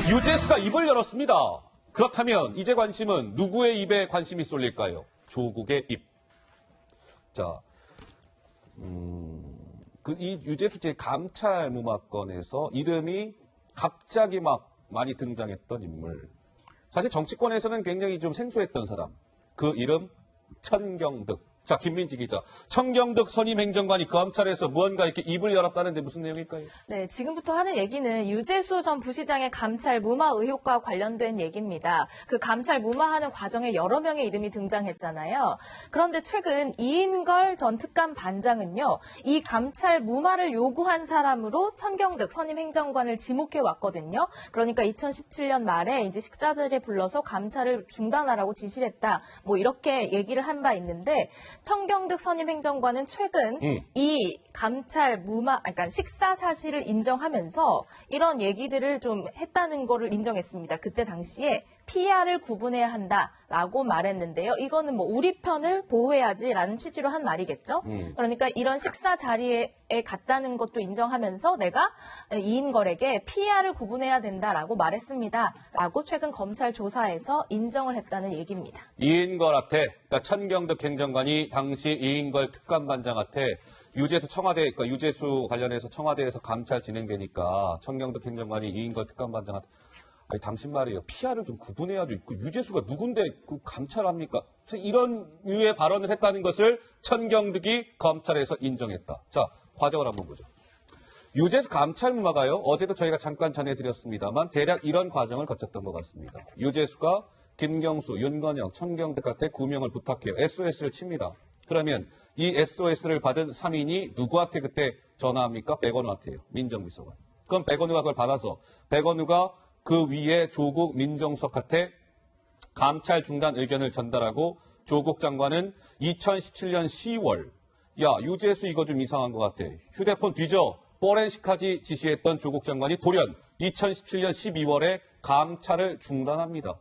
유재수가 입을 열었습니다. 그렇다면 이제 관심은 누구의 입에 관심이 쏠릴까요? 조국의 입. 자, 이 유재수 제 감찰 무마건에서 이름이 갑자기 막 많이 등장했던 인물. 사실 정치권에서는 굉장히 좀 생소했던 사람. 그 이름 천경득. 자, 김민지 기자. 천경득 선임 행정관이 검찰에서 무언가 이렇게 입을 열었다는데 무슨 내용일까요? 네, 지금부터 하는 얘기는 유재수 전 부시장의 감찰 무마 의혹과 관련된 얘기입니다. 그 감찰 무마하는 과정에 여러 명의 이름이 등장했잖아요. 그런데 최근 이인걸 전 특감 반장은요, 이 감찰 무마를 요구한 사람으로 천경득 선임 행정관을 지목해 왔거든요. 그러니까 2017년 말에 이제 식사자리에 불러서 감찰을 중단하라고 지시를 했다. 뭐 이렇게 얘기를 한 바 있는데, 천경득 선임 행정관은 최근 이 감찰 무마, 그러니까 식사 사실을 인정하면서 이런 얘기들을 좀 했다는 거를 인정했습니다. 그때 당시에 PR을 구분해야 한다라고 말했는데요. 이거는 뭐 우리 편을 보호해야지라는 취지로 한 말이겠죠. 그러니까 이런 식사 자리에 갔다는 것도 인정하면서 내가 이인걸에게 PR을 구분해야 된다라고 말했습니다라고 최근 검찰 조사에서 인정을 했다는 얘기입니다. 이인걸한테, 그러니까 천경득 행정관이 당시 이인걸 특감반장한테 유재수 청와대, 그러니까 유재수 관련해서 청와대에서 감찰 진행되니까 천경득 행정관이 이인걸 특감반장한테 아니, 당신 말이에요. PR을 좀 구분해야죠. 그 유재수가 누군데 그 감찰합니까? 이런 유의 발언을 했다는 것을 천경득이 검찰에서 인정했다. 자, 과정을 한번 보죠. 유재수 감찰 무마가요. 어제도 저희가 잠깐 전해드렸습니다만 대략 이런 과정을 거쳤던 것 같습니다. 유재수가 김경수, 윤건영, 천경득한테 구명을 부탁해요. SOS를 칩니다. 그러면 이 SOS를 받은 3인이 누구한테 그때 전화합니까? 백원우한테요. 민정비서관. 그럼 백원우가 그걸 받아서 백원우가 그 위에 조국 민정수석한테 감찰 중단 의견을 전달하고 조국 장관은 2017년 10월 야 유재수 이거 좀 이상한 것 같아. 휴대폰 뒤져 포렌식까지 지시했던 조국 장관이 돌연 2017년 12월에 감찰을 중단합니다.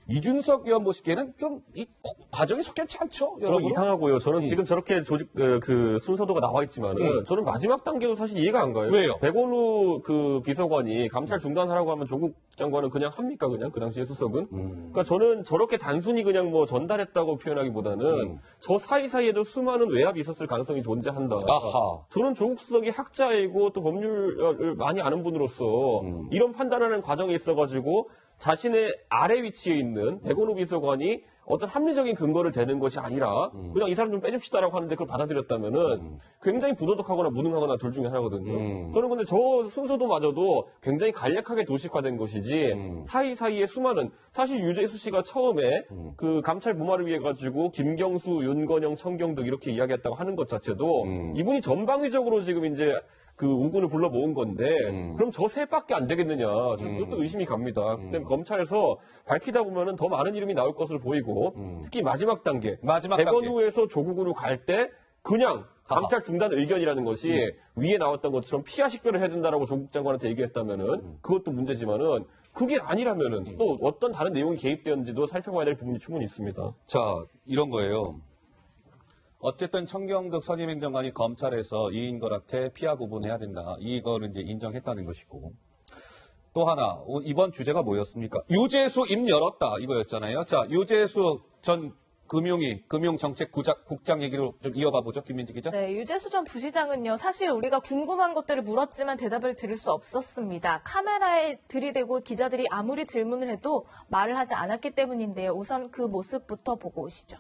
이준석 의원 보시기에는 좀 이 과정이 속견치 않죠? 여러분 이상하고요. 저는 지금 저렇게 조직 그 순서도가 나와 있지만은 저는 마지막 단계도 사실 이해가 안 가요. 왜요? 백원우 그 비서관이 감찰 중단하라고 하면 조국 장관은 그냥 합니까? 그냥 그 당시에 수석은? 그러니까 저는 저렇게 단순히 그냥 뭐 전달했다고 표현하기보다는 저 사이사이에도 수많은 외압이 있었을 가능성이 존재한다. 아하. 저는 조국 수석이 학자이고 또 법률을 많이 아는 분으로서 이런 판단하는 과정에 있어가지고 자신의 아래 위치에 있는 백원우 비서관이 어떤 합리적인 근거를 대는 것이 아니라 그냥 이 사람 좀 빼줍시다라고 하는데 그걸 받아들였다면은 굉장히 부도덕하거나 무능하거나 둘 중에 하나거든요. 저는 근데 저 순서도마저도 굉장히 간략하게 도식화된 것이지 사이사이에 수많은 사실 유재수 씨가 처음에 그 감찰 무마를 위해 가지고 김경수, 윤건영, 천경득 이렇게 이야기했다고 하는 것 자체도 이분이 전방위적으로 지금 이제 그 우군을 불러 모은 건데 그럼 저 셋밖에 안 되겠느냐. 저는 그것도 의심이 갑니다. 근데 검찰에서 밝히다 보면은 더 많은 이름이 나올 것으로 보이고 특히 마지막 단계 백원우에서 조국으로 갈 때 그냥 감찰 중단 의견이라는 것이 위에 나왔던 것처럼 피하 식별을 해야 된다라고 조국 장관한테 얘기했다면은 그것도 문제지만은 그게 아니라면은 또 어떤 다른 내용이 개입되었는지도 살펴봐야 될 부분이 충분히 있습니다. 자, 이런 거예요. 어쨌든 천경득 선임 행정관이 검찰에서 이인걸한테 피하 구분해야 된다. 이거를 이제 인정했다는 것이고. 또 하나, 이번 주제가 뭐였습니까? 유재수 입 열었다. 이거였잖아요. 자, 유재수 전 금융정책국장 얘기로 좀 이어가 보죠. 김민지 기자. 네, 유재수 전 부시장은요. 사실 우리가 궁금한 것들을 물었지만 대답을 들을 수 없었습니다. 카메라에 들이대고 기자들이 아무리 질문을 해도 말을 하지 않았기 때문인데요. 우선 그 모습부터 보고 오시죠.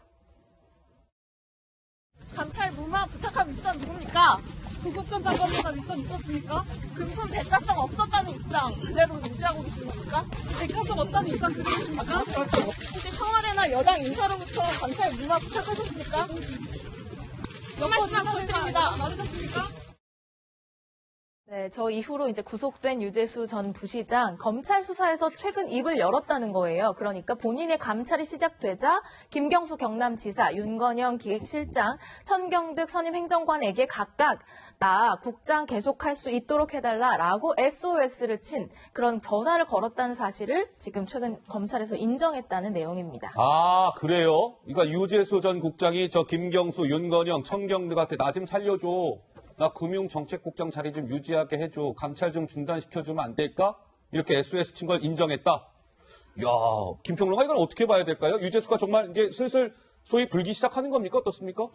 감찰 무마 부탁한 윗선 누굽니까? 조국 전 장관보다 윗선 있었습니까? 금품 대가성 없었다는 입장 그대로 유지하고 계신 겁니까? 대가성 없다는 입장 그대로 있습니까? 혹시 청와대나 여당 인사로부터 감찰 무마 부탁하셨습니까? 몇 말씀만 부탁드립니다. 맞으셨습니까? 네, 저 이후로 이제 구속된 유재수 전 부시장 검찰 수사에서 최근 입을 열었다는 거예요. 그러니까 본인의 감찰이 시작되자 김경수 경남지사, 윤건영 기획실장, 천경득 선임 행정관에게 각각 나 국장 계속할 수 있도록 해달라라고 SOS를 친 그런 전화를 걸었다는 사실을 지금 최근 검찰에서 인정했다는 내용입니다. 아, 그래요? 그러니까 유재수 전 국장이 저 김경수, 윤건영, 천경득한테 나 좀 살려줘. 나 금융정책국장 자리 좀 유지하게 해줘. 감찰 좀 중단시켜주면 안 될까? 이렇게 SOS 친 걸 인정했다. 야, 김평론가 이걸 어떻게 봐야 될까요? 유재수가 정말 이제 슬슬 소위 불기 시작하는 겁니까? 어떻습니까?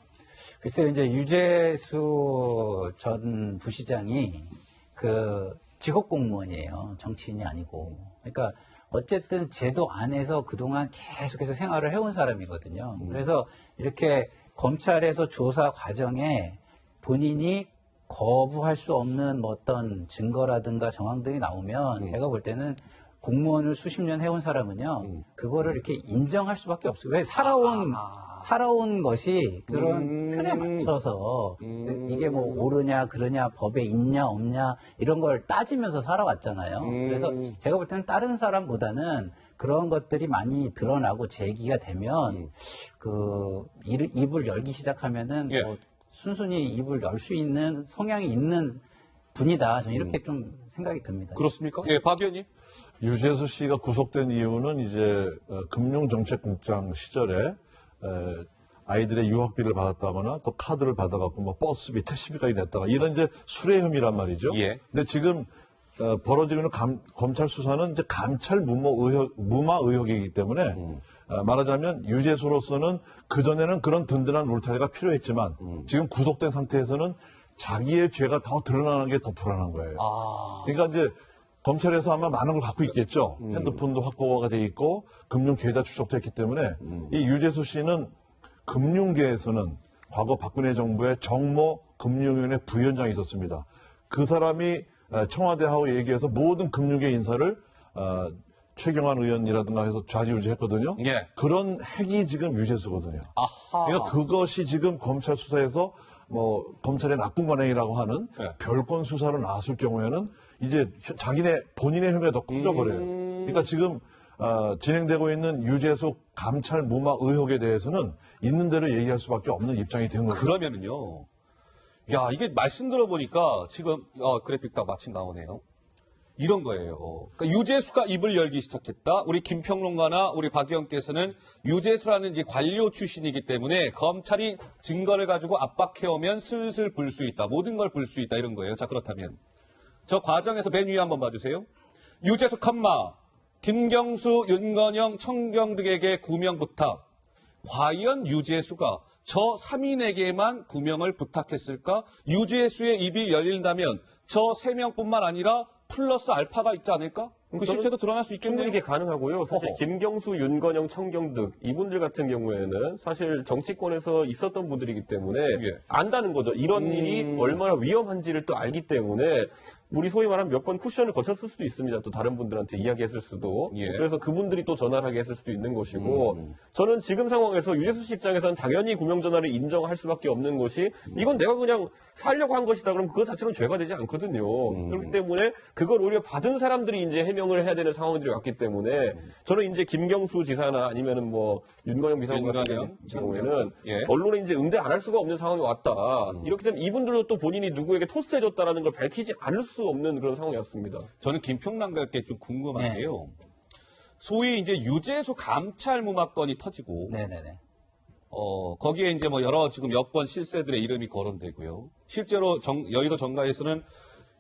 글쎄요, 이제 유재수 전 부시장이 그 직업 공무원이에요. 정치인이 아니고. 그러니까 어쨌든 제도 안에서 그동안 계속해서 생활을 해온 사람이거든요. 그래서 이렇게 검찰에서 조사 과정에 본인이 거부할 수 없는 뭐 어떤 증거라든가 정황 등이 나오면 제가 볼 때는 공무원을 수십 년 해온 사람은요, 그거를 이렇게 인정할 수밖에 없어요. 왜 살아온 것이 그런 틀에 맞춰서 이게 뭐 옳으냐, 그러냐, 법에 있냐, 없냐, 이런 걸 따지면서 살아왔잖아요. 그래서 제가 볼 때는 다른 사람보다는 그런 것들이 많이 드러나고 제기가 되면 입을 열기 시작하면은 예. 뭐 순순히 입을 열 수 있는 성향이 있는 분이다. 저는 이렇게 좀 생각이 듭니다. 그렇습니까? 예, 박 의원님. 유재수 씨가 구속된 이유는 이제 금융정책국장 시절에 아이들의 유학비를 받았다거나 또 카드를 받아갖고 뭐 버스비, 택시비까지 냈다가 이런 이제 수뢰 혐의란 말이죠. 예. 근데 지금 벌어지고 있는 검찰 수사는 이제 감찰 무마 의혹이기 때문에 말하자면 유재수로서는 그전에는 그런 든든한 울타리가 필요했지만 지금 구속된 상태에서는 자기의 죄가 더 드러나는 게 더 불안한 거예요. 그러니까 이제 검찰에서 아마 많은 걸 갖고 있겠죠. 핸드폰도 확보가 돼 있고 금융 계좌 추적도 했기 때문에 이 유재수 씨는 금융계에서는 과거 박근혜 정부의 정모 금융위원회 부위원장이 있었습니다. 그 사람이 청와대하고 얘기해서 모든 금융계 인사를 최경환 의원이라든가 해서 좌지우지했거든요. 예. 그런 핵이 지금 유재수거든요. 아하. 그러니까 그것이 지금 검찰 수사에서 뭐 검찰의 나쁜 관행이라고 하는 네. 별건 수사로 나왔을 경우에는 이제 본인의 혐의가 더 커져버려요. 그러니까 지금 진행되고 있는 유재수 감찰 무마 의혹에 대해서는 있는 대로 얘기할 수밖에 없는 입장이 된 거죠. 그러면은요. 야, 이게 말씀 들어보니까 지금 그래픽 딱 마침 나오네요. 이런 거예요. 그러니까 유재수가 입을 열기 시작했다. 우리 김평론가나 우리 박 의원께서는 유재수라는 이제 관료 출신이기 때문에 검찰이 증거를 가지고 압박해오면 슬슬 불 수 있다. 모든 걸 불 수 있다. 이런 거예요. 자, 그렇다면 저 과정에서 맨 위에 한번 봐주세요. 유재수 컴마 김경수, 윤건영, 청경 등에게 구명 부탁. 과연 유재수가 저 3인에게만 구명을 부탁했을까? 유재수의 입이 열린다면 저 3명뿐만 아니라 플러스 알파가 있지 않을까? 그 실체도 드러날 수 있겠네요. 충분히 이게 가능하고요. 사실 어허. 김경수, 윤건영, 청경득 이분들 같은 경우에는 사실 정치권에서 있었던 분들이기 때문에 예. 안다는 거죠. 이런 일이 얼마나 위험한지를 또 알기 때문에 우리 소위 말하면 몇 번 쿠션을 거쳤을 수도 있습니다. 또 다른 분들한테 이야기했을 수도. 예. 그래서 그분들이 또 전화를 하게 했을 수도 있는 것이고 저는 지금 상황에서 유재수 씨 입장에서는 당연히 구명 전화를 인정할 수밖에 없는 것이 이건 내가 그냥 살려고 한 것이다. 그럼 그거 자체는 죄가 되지 않거든요. 그렇기 때문에 그걸 오히려 받은 사람들이 이제 해명을 해야 되는 상황들이 왔기 때문에 저는 이제 김경수 지사나 아니면은 뭐 윤건영 비서관 같은 경우에는 예. 언론에 이제 응대 안 할 수가 없는 상황이 왔다. 이렇게 되면 이분들도 또 본인이 누구에게 토스해줬다라는 걸 밝히지 않을 수 없는 그런 상황이었습니다. 저는 김평란가께 좀 궁금한 게요. 소위 이제 유재수 감찰 무마건이 터지고 네네네. 거기에 이제 뭐 여러 지금 여권 실세들의 이름이 거론되고요. 실제로 여의도 정가에서는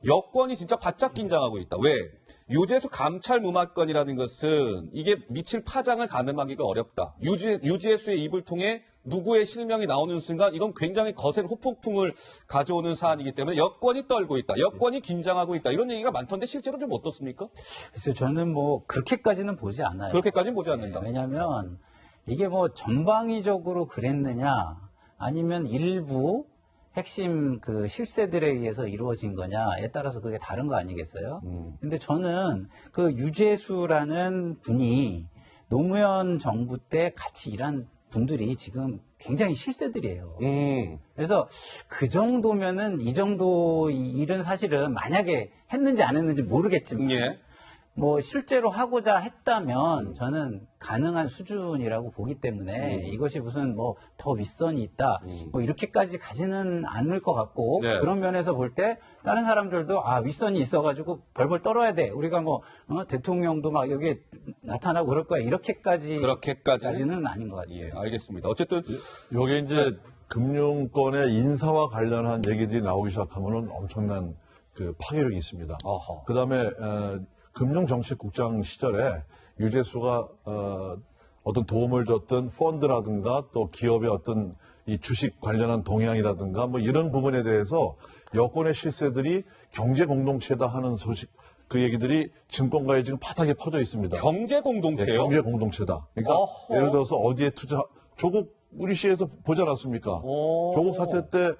여권이 진짜 바짝 긴장하고 있다. 왜? 유재수 감찰 무마건이라는 것은 이게 미칠 파장을 가늠하기가 어렵다. 유재수의 입을 통해 누구의 실명이 나오는 순간 이건 굉장히 거센 후폭풍을 가져오는 사안이기 때문에 여권이 떨고 있다. 여권이 긴장하고 있다. 이런 얘기가 많던데 실제로 좀 어떻습니까? 그래서 저는 뭐 그렇게까지는 보지 않아요. 그렇게까지는 보지 않는다. 왜냐하면 이게 뭐 전방위적으로 그랬느냐 아니면 일부 핵심 그 실세들에 의해서 이루어진 거냐에 따라서 그게 다른 거 아니겠어요? 근데 저는 그 유재수라는 분이 노무현 정부 때 같이 일한 분들이 지금 굉장히 실세들이에요. 그래서 그 정도면은 이 정도 일은 사실은 만약에 했는지 안 했는지 모르겠지만 예. 뭐 실제로 하고자 했다면 저는 가능한 수준이라고 보기 때문에 이것이 무슨 뭐 더 윗선이 있다 뭐 이렇게까지 가지는 않을 것 같고 네. 그런 면에서 볼 때 다른 사람들도 윗선이 있어가지고 벌벌 떨어야 돼 우리가 뭐 대통령도 막 여기에 나타나고 그럴 거야 그렇게까지는 아닌 것 같아요. 예, 알겠습니다. 어쨌든 요게 이제 금융권의 인사와 관련한 얘기들이 나오기 시작하면은 엄청난 그 파괴력이 있습니다. 어허. 그다음에 금융정책국장 시절에 유재수가 어떤 도움을 줬던 펀드라든가 또 기업의 어떤 이 주식 관련한 동향이라든가 뭐 이런 부분에 대해서 여권의 실세들이 경제 공동체다 하는 소식 그 얘기들이 증권가에 지금 바닥에 퍼져 있습니다. 경제 공동체요? 네, 경제 공동체다. 그러니까 어허. 예를 들어서 어디에 투자 조국 우리 시에서 보지 않았습니까? 오. 조국 사태 때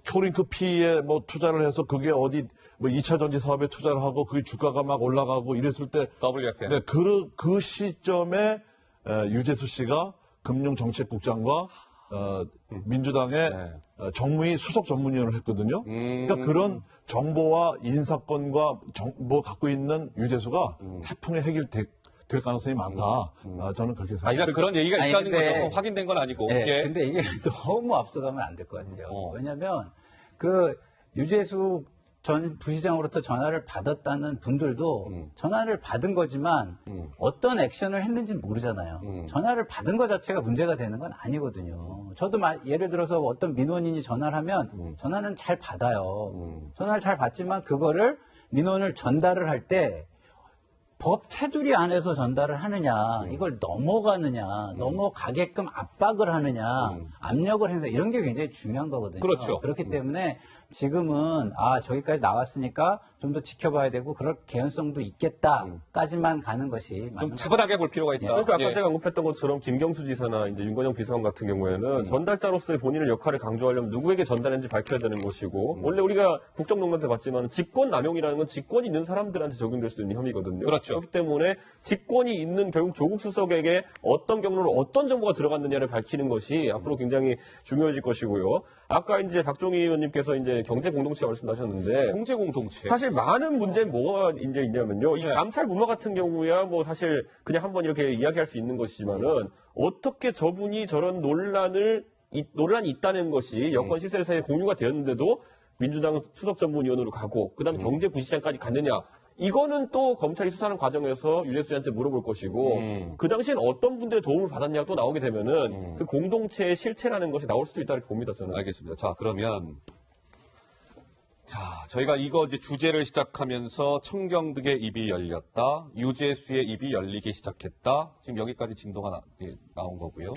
쿄링크 P에 뭐 투자를 해서 그게 어디 뭐 2차 전지 사업에 투자를 하고 그게 주가가 막 올라가고 이랬을 때 WFM. 네, 그 시점에 유재수 씨가 금융정책국장과 민주당의 정무위 수석 전문위원을 했거든요. 그러니까 그런 정보와 인사권과 정보 갖고 있는 유재수가 태풍의 해결될 가능성이 많다. 저는 그렇게 생각합니다. 그러니까 그런 얘기가 아니, 있다는 근데- 거죠. 확인된 건 아니고. 네, 예. 근데 이게 너무 앞서가면 안 될 것 같아요. 어. 왜냐하면 그 유재수 전 부시장으로부터 전화를 받았다는 분들도 전화를 받은 거지만 어떤 액션을 했는지는 모르잖아요. 전화를 받은 것 자체가 문제가 되는 건 아니거든요. 저도 예를 들어서 어떤 민원인이 전화를 하면 전화는 잘 받아요. 전화를 잘 받지만 그거를 민원을 전달을 할 때 법 테두리 안에서 전달을 하느냐, 이걸 넘어가느냐, 넘어가게끔 압박을 하느냐, 압력을 행사 이런 게 굉장히 중요한 거거든요. 그렇죠. 그렇기 때문에 지금은 저기까지 나왔으니까 좀 더 지켜봐야 되고 그럴 개연성도 있겠다까지만 가는 것이 맞는 좀 차분하게 볼 필요가 있다. 그러니까 아까 예. 제가 언급했던 것처럼 김경수 지사나 이제 윤건영 비서관 같은 경우에는 전달자로서의 본인의 역할을 강조하려면 누구에게 전달했는지 밝혀야 되는 것이고 원래 우리가 국정농단 때 봤지만 직권 남용이라는 건 직권이 있는 사람들한테 적용될 수 있는 혐의거든요. 그렇죠. 그렇기 때문에 직권이 있는 결국 조국 수석에게 어떤 경로로 어떤 정보가 들어갔느냐를 밝히는 것이 앞으로 굉장히 중요해질 것이고요. 아까 이제 박종희 의원님께서 이제 경제 공동체 말씀하셨는데 경제 공동체. 사실 많은 문제는 뭐가 이제 있냐면요. 이 감찰 무마 같은 경우야 뭐 사실 그냥 한번 이렇게 이야기할 수 있는 것이지만은 어떻게 저분이 저런 논란이 있다는 것이 여권 시설사에 공유가 되었는데도 민주당 수석 전문위원으로 가고 그다음에 경제부시장까지 갔느냐. 이거는 또 검찰이 수사하는 과정에서 유재수 씨한테 물어볼 것이고 그 당시엔 어떤 분들의 도움을 받았냐가 또 나오게 되면은 그 공동체의 실체라는 것이 나올 수도 있다 이렇게 봅니다 저는. 알겠습니다. 자, 그러면 저희가 이거 이제 주제를 시작하면서 청경득의 입이 열렸다. 유재수의 입이 열리기 시작했다. 지금 여기까지 진도가 나온 거고요.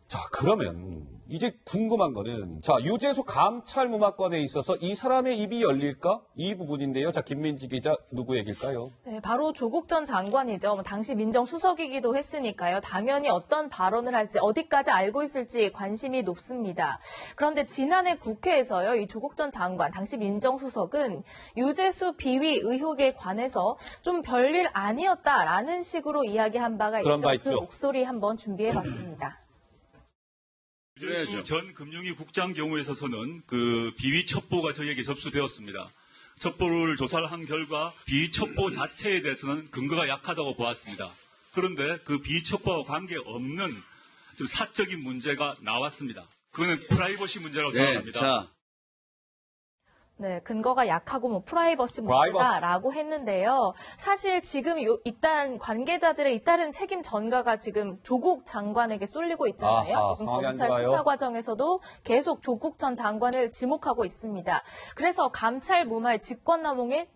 자, 그러면 이제 궁금한 거는 유재수 감찰 무마건에 있어서 이 사람의 입이 열릴까? 이 부분인데요. 자, 김민지 기자 누구 얘기일까요? 네, 바로 조국 전 장관이죠. 당시 민정수석이기도 했으니까요. 당연히 어떤 발언을 할지 어디까지 알고 있을지 관심이 높습니다. 그런데 지난해 국회에서요. 이 조국 전 장관, 당시 민정수석은 유재수 비위 의혹에 관해서 좀 별일 아니었다라는 식으로 이야기한 바가 그런 있죠. 바 그 있죠. 목소리 한번 준비해봤습니다. 유재수 전 금융위 국장 경우에 있어서는 그 비위 첩보가 저희에게 접수되었습니다. 첩보를 조사를 한 결과 비위 첩보 자체에 대해서는 근거가 약하다고 보았습니다. 그런데 그 비위 첩보와 관계없는 좀 사적인 문제가 나왔습니다. 그거는 프라이버시 문제라고 생각합니다. 네, 근거가 약하고 뭐 프라이버시 문제다라고 했는데요. 사실 지금 일단 관계자들의 잇따른 책임 전가가 지금 조국 장관에게 쏠리고 있잖아요. 아하, 지금 상황이 안 검찰 좋아요. 수사 과정에서도 계속 조국 전 장관을 지목하고 있습니다. 그래서 감찰 무마의 직권남용의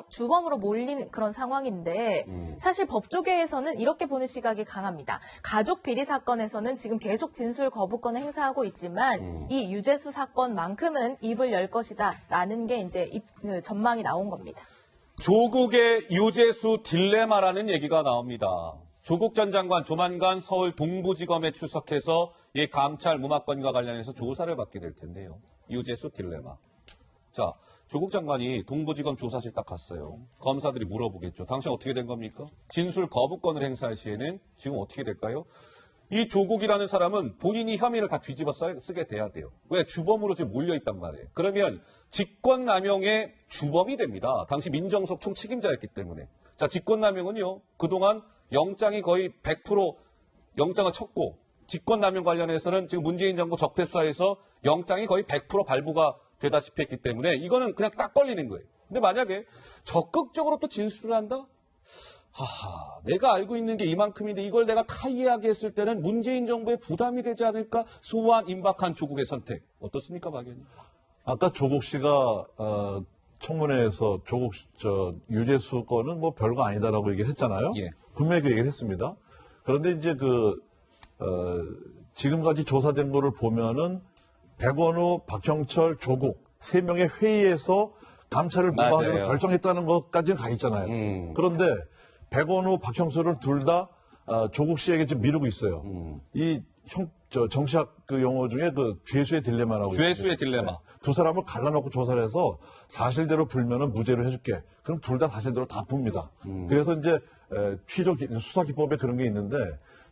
주범으로 몰린 그런 상황인데 사실 법조계에서는 이렇게 보는 시각이 강합니다. 가족 비리 사건에서는 지금 계속 진술 거부권을 행사하고 있지만 이 유재수 사건만큼은 입을 열 것이다. 라는 게 이제 전망이 나온 겁니다. 조국의 유재수 딜레마라는 얘기가 나옵니다. 조국 전 장관 조만간 서울 동부지검에 출석해서 이 감찰 무마건과 관련해서 조사를 받게 될 텐데요. 유재수 딜레마. 자, 조국 장관이 동부지검 조사실 딱 갔어요. 검사들이 물어보겠죠. 당신 어떻게 된 겁니까? 진술 거부권을 행사할 시에는 지금 어떻게 될까요? 이 조국이라는 사람은 본인이 혐의를 다 뒤집어 쓰게 돼야 돼요. 왜? 주범으로 지금 몰려있단 말이에요. 그러면 직권남용의 주범이 됩니다. 당시 민정수석 총책임자였기 때문에. 자, 직권남용은요, 그동안 영장이 거의 100% 영장을 쳤고, 직권남용 관련해서는 지금 문재인 정부 적폐수사에서 영장이 거의 100% 발부가 되다시피 했기 때문에 이거는 그냥 딱 걸리는 거예요. 근데 만약에 적극적으로 또 진술을 한다? 내가 알고 있는 게 이만큼인데 이걸 내가 카이하게 했을 때는 문재인 정부에 부담이 되지 않을까? 소환 임박한 조국의 선택. 어떻습니까, 박 의원님? 아까 조국 씨가 청문회에서 조국 유재수 건은 뭐 별거 아니다라고 얘기를 했잖아요. 예. 분명히 그 얘기를 했습니다. 그런데 이제 지금까지 조사된 거를 보면은 백원우, 박형철, 조국 세 명의 회의에서 감찰을 무마하기로 맞아요. 결정했다는 것까지는 가 있잖아요. 그런데 백원우, 박형철을 둘 다 조국 씨에게 지금 미루고 있어요. 이 정치학 용어 중에 죄수의 딜레마라고 죄수의 있거든요. 딜레마. 네. 두 사람을 갈라놓고 조사를 해서 사실대로 불면은 무죄로 해줄게. 그럼 둘 다 사실대로 다 붑니다. 그래서 이제 수사기법에 그런 게 있는데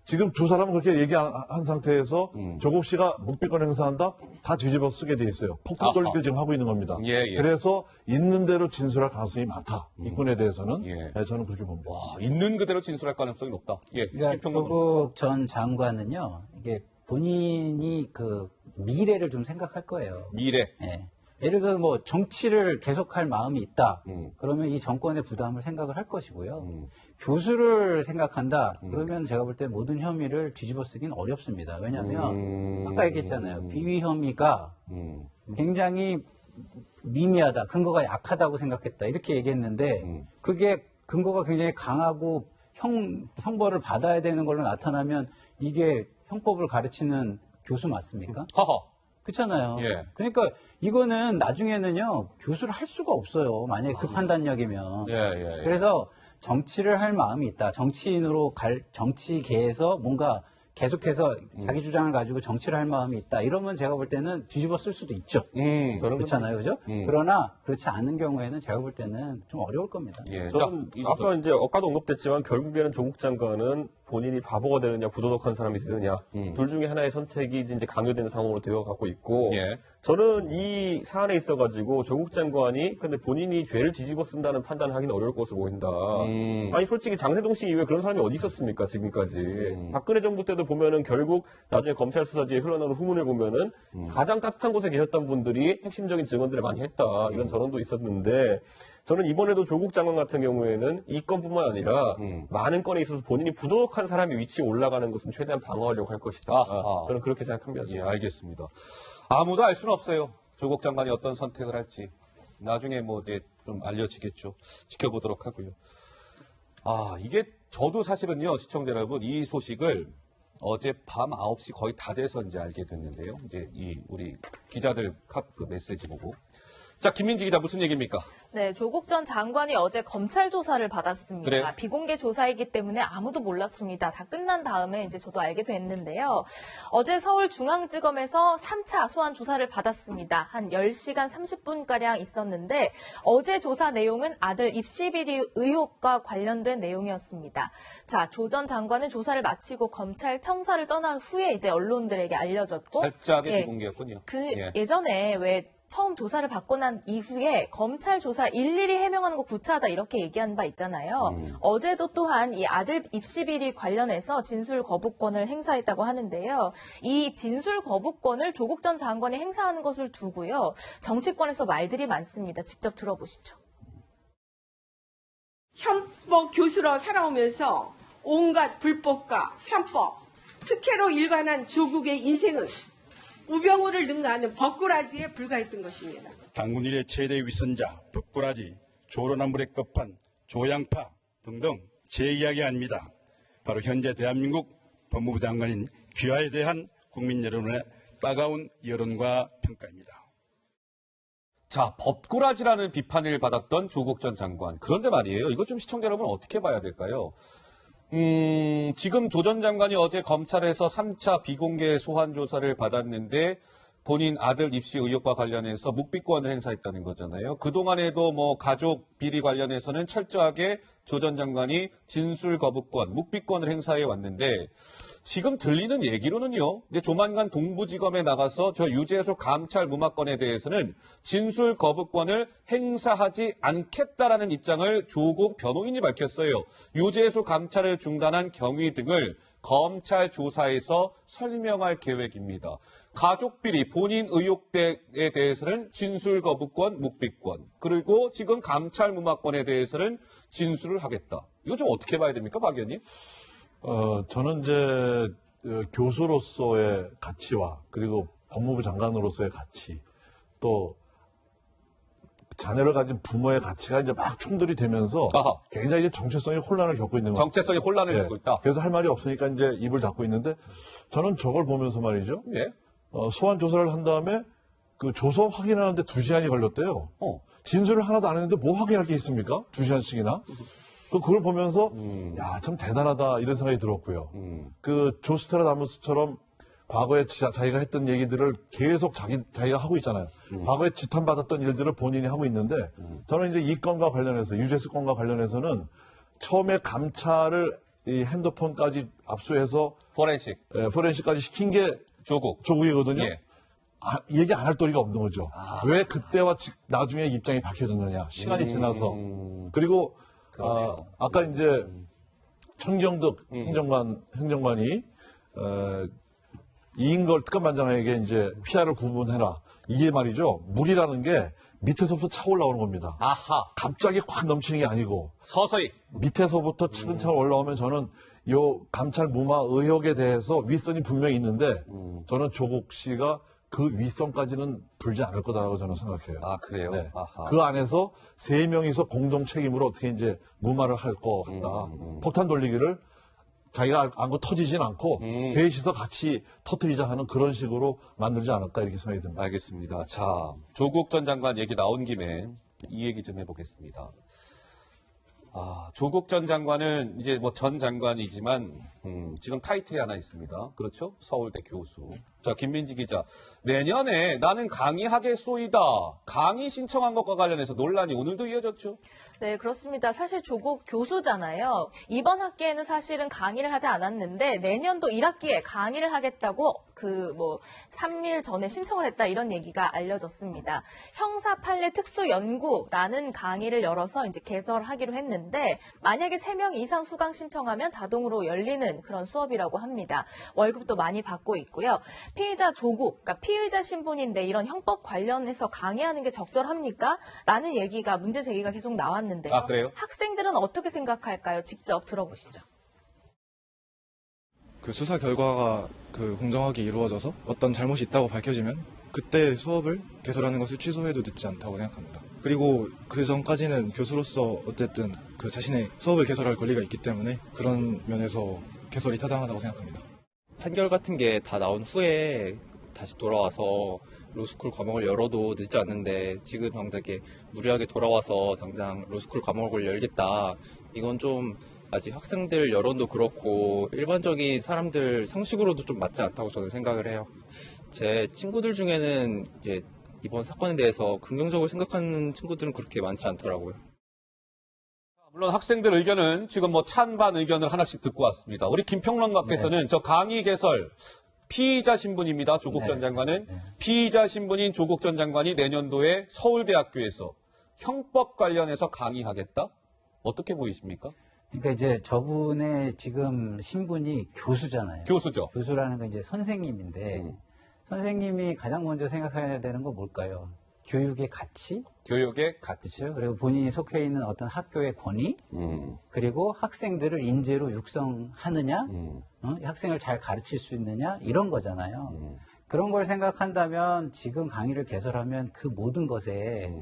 지금 두 사람은 그렇게 얘기한 상태에서 조국 씨가 묵비권 행사한다? 다 뒤집어 쓰게 돼 있어요. 폭탄 돌리기 지금 하고 있는 겁니다. 예. 그래서 있는 대로 진술할 가능성이 많다. 이건에 대해서는 예. 네, 저는 그렇게 봅니다. 와, 있는 그대로 진술할 가능성이 높다. 예. 그러니까 이평론가. 조국 전 장관은요, 이게 본인이 미래를 좀 생각할 거예요. 미래. 예. 예를 들어서 뭐 정치를 계속할 마음이 있다. 그러면 이 정권의 부담을 생각을 할 것이고요. 교수를 생각한다. 그러면 제가 볼 때 모든 혐의를 뒤집어 쓰긴 어렵습니다. 왜냐하면 아까 얘기했잖아요. 비위 혐의가 굉장히 미미하다. 근거가 약하다고 생각했다. 이렇게 얘기했는데 그게 근거가 굉장히 강하고 형벌을 받아야 되는 걸로 나타나면 이게 형법을 가르치는 교수 맞습니까? 허허. 그렇잖아요. 예. 그러니까 이거는 나중에는요 교수를 할 수가 없어요. 만약에 그 판단력이면. 예. 그래서 정치를 할 마음이 있다. 정치인으로 정치계에서 뭔가 계속해서 자기 주장을 가지고 정치를 할 마음이 있다. 이러면 제가 볼 때는 뒤집어 쓸 수도 있죠. 그렇잖아요. 그죠? 그러나 그렇지 않은 경우에는 제가 볼 때는 좀 어려울 겁니다. 예. 저는 아까 이제 아까도 언급됐지만 결국에는 조국 장관은 본인이 바보가 되느냐 부도덕한 사람이 되느냐 둘 중에 하나의 선택이 이제 강요되는 상황으로 되어가고 있고 예. 저는 이 사안에 있어가지고 조국 장관이 근데 본인이 죄를 뒤집어 쓴다는 판단을 하기는 어려울 것으로 보인다. 아니 솔직히 장세동 씨 이후에 그런 사람이 어디 있었습니까 지금까지. 박근혜 정부 때도 보면은 결국 나중에 검찰 수사 뒤에 흘러나오는 후문을 보면은 가장 따뜻한 곳에 계셨던 분들이 핵심적인 증언들을 많이 했다 이런 전언도 있었는데 저는 이번에도 조국 장관 같은 경우에는 이 건뿐만 아니라 많은 건에 있어서 본인이 부도덕한 사람이 위치에 올라가는 것은 최대한 방어하려고 할 것이다. 아하. 저는 그렇게 생각합니다. 예, 알겠습니다. 아무도 알 수는 없어요. 조국 장관이 어떤 선택을 할지. 나중에 뭐 이제 좀 알려지겠죠. 지켜보도록 하고요. 이게 저도 사실은요, 시청자 여러분, 이 소식을 어제 밤 9시 거의 다 돼서 이제 알게 됐는데요. 이제 우리 기자들 그 메시지 보고. 자, 김민지 기자 무슨 얘기입니까? 네, 조국 전 장관이 어제 검찰 조사를 받았습니다. 그래요? 비공개 조사이기 때문에 아무도 몰랐습니다. 다 끝난 다음에 이제 저도 알게 됐는데요. 어제 서울중앙지검에서 3차 소환 조사를 받았습니다. 한 10시간 30분가량 있었는데 어제 조사 내용은 아들 입시 비리 의혹과 관련된 내용이었습니다. 자, 조 전 장관은 조사를 마치고 검찰 청사를 떠난 후에 이제 언론들에게 알려졌고 살짝의 비공개였군요. 예전에 왜 처음 조사를 받고 난 이후에 검찰 조사 일일이 해명하는 거 구차하다 이렇게 얘기한 바 있잖아요. 어제도 또한 이 아들 입시 비리 관련해서 진술 거부권을 행사했다고 하는데요. 이 진술 거부권을 조국 전 장관이 행사하는 것을 두고요. 정치권에서 말들이 많습니다. 직접 들어보시죠. 현법 교수로 살아오면서 온갖 불법과 편법, 특혜로 일관한 조국의 인생은 우병우를 능가하는 벅꾸라지에 불과했던 것입니다. 당군 일의 최대 위선자, 벅꾸라지, 조로나물의 끝판, 조양파 등등 제 이야기 아닙니다. 바로 현재 대한민국 법무부 장관인 귀하에 대한 국민 여러분의 따가운 여론과 평가입니다. 자, 법꾸라지라는 비판을 받았던 조국 전 장관. 그런데 말이에요. 이거 좀 시청자 여러분 어떻게 봐야 될까요? 지금 조 전 장관이 어제 검찰에서 3차 비공개 소환 조사를 받았는데 본인 아들 입시 의혹과 관련해서 묵비권을 행사했다는 거잖아요. 그동안에도 뭐 가족 비리 관련해서는 철저하게 조 전 장관이 진술 거부권, 묵비권을 행사해 왔는데 지금 들리는 얘기로는요. 이제 조만간 동부지검에 나가서 저 유재수 감찰 무마건에 대해서는 진술 거부권을 행사하지 않겠다라는 입장을 조국 변호인이 밝혔어요. 유재수 감찰을 중단한 경위 등을 검찰 조사에서 설명할 계획입니다. 가족비리 본인 의혹에 대해서는 진술 거부권, 묵비권. 그리고 지금 감찰 무마권에 대해서는 진술을 하겠다. 이거 좀 어떻게 봐야 됩니까, 박 의원님? 저는 이제 교수로서의 가치와 그리고 법무부 장관으로서의 가치 또 자녀를 가진 부모의 가치가 이제 막 충돌이 되면서 아하. 굉장히 이제 정체성의 혼란을 겪고 있는 거죠. 정체성이 혼란을 겪고 있다. 그래서 할 말이 없으니까 이제 입을 닫고 있는데 저는 저걸 보면서 말이죠. 예. 소환 조사를 한 다음에 그 조서 확인하는데 2시간이 걸렸대요. 진술을 하나도 안 했는데 뭐 확인할 게 있습니까? 2시간씩이나. 그걸 보면서 야, 참 대단하다 이런 생각이 들었고요. 그 조스테라다무스처럼 과거에 자기가 했던 얘기들을 계속 자기가 하고 있잖아요. 과거에 지탄받았던 일들을 본인이 하고 있는데 저는 이제 이 건과 관련해서 유재수 건과 관련해서는 처음에 감찰을 이 핸드폰까지 압수해서 포렌식까지 시킨 게 조국이거든요. 예. 얘기 안 할 도리가 없는 거죠. 왜 그때와 나중에 입장이 바뀌어졌느냐. 시간이 지나서. 그리고 아까 이제 천경덕 행정관이 이인걸 특감반장에게 이제 피아를 구분해라. 이게 말이죠. 물이라는 게 밑에서부터 차올라오는 겁니다. 아하. 갑자기 확 넘치는 게 아니고 서서히 밑에서부터 차근차근 올라오면 저는 요 감찰 무마 의혹에 대해서 윗선이 분명히 있는데 저는 조국 씨가 그 윗선까지는 불지 않을 거다라고 저는 생각해요. 아, 그래요? 네. 아하. 그 안에서 3명이서 공동 책임으로 어떻게 이제 무마를 할 것 같다. 폭탄 돌리기를 자기가 안고 터지진 않고 셋이서 같이 터뜨리자 하는 그런 식으로 만들지 않을까 이렇게 생각이 듭니다. 알겠습니다. 자, 조국 전 장관 얘기 나온 김에 이 얘기 좀 해보겠습니다. 조국 전 장관은 이제 뭐 전 장관이지만 지금 타이틀이 하나 있습니다. 그렇죠? 서울대 교수. 자, 김민지 기자. 내년에 나는 강의하겠소이다. 강의 신청한 것과 관련해서 논란이 오늘도 이어졌죠? 네, 그렇습니다. 사실 조국 교수잖아요. 이번 학기에는 사실은 강의를 하지 않았는데 내년도 1학기에 강의를 하겠다고 3일 전에 신청을 했다 이런 얘기가 알려졌습니다. 형사 판례 특수 연구라는 강의를 열어서 이제 개설하기로 했는데 만약에 3명 이상 수강 신청하면 자동으로 열리는 그런 수업이라고 합니다. 월급도 많이 받고 있고요. 피의자 조국, 그러니까 피의자 신분인데 이런 형법 관련해서 강의하는 게 적절합니까? 라는 얘기가 문제 제기가 계속 나왔는데요. 아, 그래요? 학생들은 어떻게 생각할까요? 직접 들어보시죠. 그 수사 결과가 공정하게 이루어져서 어떤 잘못이 있다고 밝혀지면 그때 수업을 개설하는 것을 취소해도 늦지 않다고 생각합니다. 그리고 그 전까지는 교수로서 어쨌든 그 자신의 수업을 개설할 권리가 있기 때문에 그런 면에서 개설이 타당하다고 생각합니다. 판결 같은 게 다 나온 후에 다시 돌아와서 로스쿨 과목을 열어도 늦지 않는데 지금 당장에 무리하게 돌아와서 당장 로스쿨 과목을 열겠다. 이건 좀 아직 학생들 여론도 그렇고 일반적인 사람들 상식으로도 좀 맞지 않다고 저는 생각을 해요. 제 친구들 중에는 이제 이번 사건에 대해서 긍정적으로 생각하는 친구들은 그렇게 많지 않더라고요. 물론 학생들 의견은 지금 뭐 찬반 의견을 하나씩 듣고 왔습니다. 우리 김평론가께서는 저 강의 개설 피의자 신분입니다. 조국 전 장관은 피의자 신분인 조국 전 장관이 내년도에 서울대학교에서 형법 관련해서 강의하겠다? 어떻게 보이십니까? 그러니까 이제 저분의 지금 신분이 교수잖아요. 교수죠. 교수라는 건 이제 선생님인데 선생님이 가장 먼저 생각해야 되는 건 뭘까요? 교육의 가치? 교육의 가치. 그렇죠? 그리고 본인이 속해 있는 어떤 학교의 권위? 그리고 학생들을 인재로 육성하느냐? 학생을 잘 가르칠 수 있느냐? 이런 거잖아요. 그런 걸 생각한다면 지금 강의를 개설하면 그 모든 것에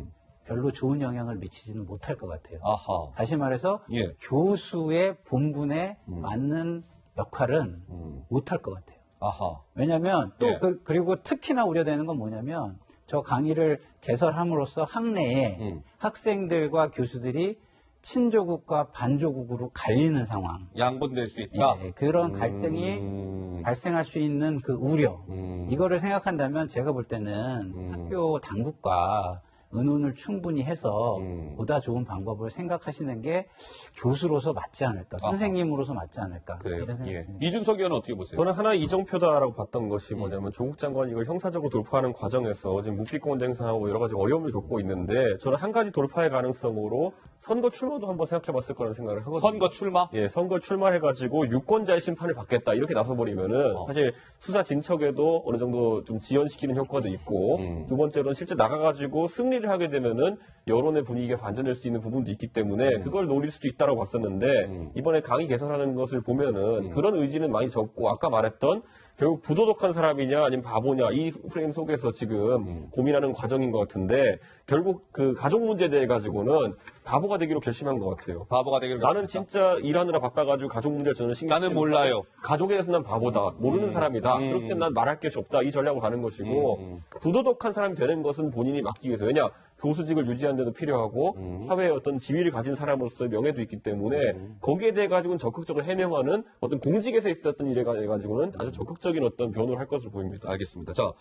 별로 좋은 영향을 미치지는 못할 것 같아요. 아하. 다시 말해서 예. 교수의 본분에 맞는 역할은 못할 것 같아요. 아하. 왜냐하면 또 예. 그리고 특히나 우려되는 건 뭐냐면 저 강의를 개설함으로써 학내에 학생들과 교수들이 친조국과 반조국으로 갈리는 상황. 양분될 수 있다. 예, 그런 갈등이 발생할 수 있는 그 우려. 이거를 생각한다면 제가 볼 때는 학교 당국과 의논을 충분히 해서 보다 좋은 방법을 생각하시는 게 교수로서 맞지 않을까, 선생님으로서 맞지 않을까. 그래요. 이런 생각이 예. 듭니다. 이준석 의원은 어떻게 보세요? 저는 하나의 이정표다라고 봤던 것이 뭐냐면 조국 장관이 이걸 형사적으로 돌파하는 과정에서 지금 묵비권 행사하고 여러 가지 어려움을 겪고 있는데 저는 한 가지 돌파의 가능성으로 선거 출마도 한번 생각해봤을 거라는 생각을 하거든요. 선거 출마? 예, 선거 출마해가지고 유권자의 심판을 받겠다 이렇게 나서버리면은 사실 수사 진척에도 어느 정도 좀 지연시키는 효과도 있고 두 번째로는 실제 나가가지고 승리를 하게 되면은 여론의 분위기가 반전될 수 있는 부분도 있기 때문에 그걸 노릴 수도 있다라고 봤었는데 이번에 강의 개설하는 것을 보면은 그런 의지는 많이 적고 아까 말했던 결국 부도덕한 사람이냐 아니면 바보냐 이 프레임 속에서 지금 고민하는 과정인 것 같은데 결국 그 가족 문제에 대해 가지고는 바보가 되기로 결심한 것 같아요. 바보가 되기로 나는 결심했다. 진짜 일하느라 바빠가지고 가족 문제를 저는 신경 나는 쓰지 몰라요. 가족에 대해서 난 바보다. 모르는 사람이다. 그렇기 때문에 난 말할 것이 없다. 이 전략으로 가는 것이고 부도덕한 사람이 되는 것은 본인이 막기 위해서. 왜냐? 교수직을 유지하는 데도 필요하고 사회에 어떤 지위를 가진 사람으로서의 명예도 있기 때문에 거기에 대해 가지고는 적극적으로 해명하는 어떤 공직에서 있었던 일에 대해 가지고는 아주 적극적인 어떤 변호를 할 것으로 보입니다. 알겠습니다. 자,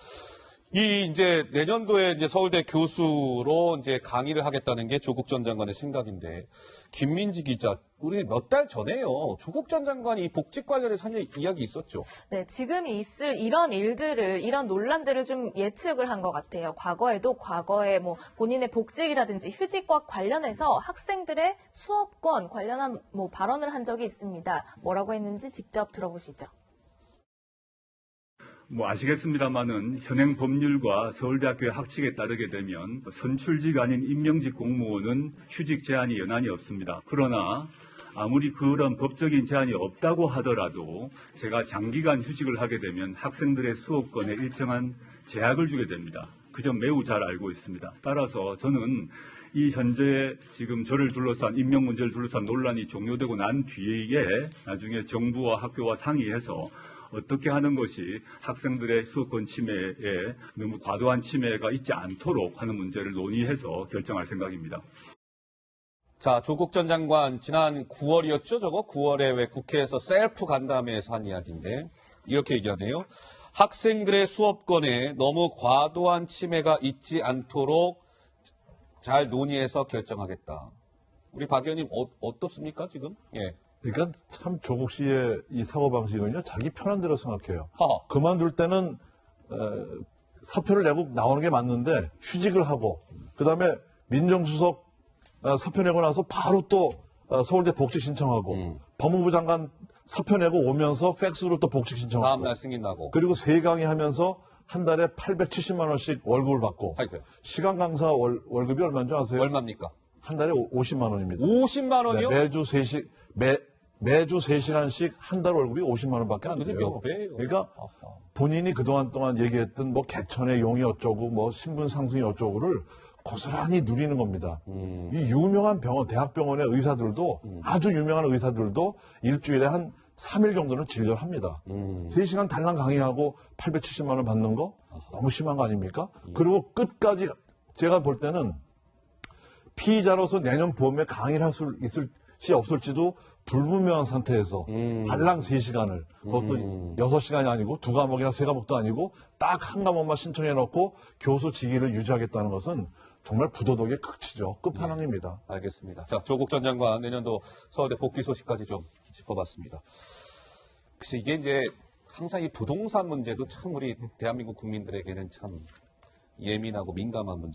이제 내년도에 이제 서울대 교수로 이제 강의를 하겠다는 게 조국 전 장관의 생각인데, 김민지 기자, 우리 몇 달 전에요. 조국 전 장관이 이 복직 관련해서 한 이야기 있었죠. 네, 지금 있을 이런 일들을, 이런 논란들을 좀 예측을 한 것 같아요. 과거에 뭐 본인의 복직이라든지 휴직과 관련해서 학생들의 수업권 관련한 뭐 발언을 한 적이 있습니다. 뭐라고 했는지 직접 들어보시죠. 뭐 아시겠습니다마는 현행 법률과 서울대학교의 학칙에 따르게 되면 선출직 아닌 임명직 공무원은 휴직 제한이 연한이 없습니다. 그러나 아무리 그런 법적인 제한이 없다고 하더라도 제가 장기간 휴직을 하게 되면 학생들의 수업권에 일정한 제약을 주게 됩니다. 그 점 매우 잘 알고 있습니다. 따라서 저는 이 현재 지금 저를 둘러싼 임명 문제를 둘러싼 논란이 종료되고 난 뒤에 나중에 정부와 학교와 상의해서 어떻게 하는 것이 학생들의 수업권 침해에 너무 과도한 침해가 있지 않도록 하는 문제를 논의해서 결정할 생각입니다. 자, 조국 전 장관 지난 9월이었죠, 저거? 9월에 왜 국회에서 셀프 간담회에서 한 이야기인데 이렇게 얘기하네요. 학생들의 수업권에 너무 과도한 침해가 있지 않도록 잘 논의해서 결정하겠다. 우리 박 의원님 어떻습니까, 지금? 예. 그러니까 참 조국 씨의 이 사고방식은요, 자기 편한 대로 생각해요. 허. 그만둘 때는 사표를 내고 나오는 게 맞는데 휴직을 하고, 그 다음에 민정수석 사표 내고 나서 바로 또 서울대 복직 신청하고, 법무부 장관 사표 내고 오면서 팩스로 또 복직 신청하고, 다음날 승인 나고. 그리고 세 강의 하면서 한 달에 870만 원씩 월급을 받고, 아이고야. 시간 강사 월급이 얼마인 줄 아세요? 얼마입니까? 한 달에 50만 원입니다. 50만 원이요? 네, 매주 3시간씩 한 달 월급이 50만 원밖에 안 도대체 돼요. 몇 배예요? 그러니까 본인이 그동안 동안 얘기했던 뭐 개천의 용이 어쩌고 뭐 신분 상승이 어쩌고를 고스란히 누리는 겁니다. 이 유명한 병원, 대학병원의 의사들도 아주 유명한 의사들도 일주일에 한 3일 정도는 진료를 합니다. 3시간 달랑 강의하고 870만 원 받는 거 너무 심한 거 아닙니까? 그리고 끝까지 제가 볼 때는 피의자로서 내년 봄에 강의를 할 수 있을지 없을지도 불분명한 상태에서 달랑 3시간을, 그것도 6시간이 아니고 2과목이나 3과목도 아니고 딱 한 과목만 신청해 놓고 교수 직위를 유지하겠다는 것은 정말 부도덕의 극치죠. 끝판왕입니다. 알겠습니다. 자, 조국 전 장관 내년도 서울대 복귀 소식까지 좀 짚어봤습니다. 글쎄 이게 이제 항상 이 부동산 문제도 참 우리 대한민국 국민들에게는 참 예민하고 민감한 문제.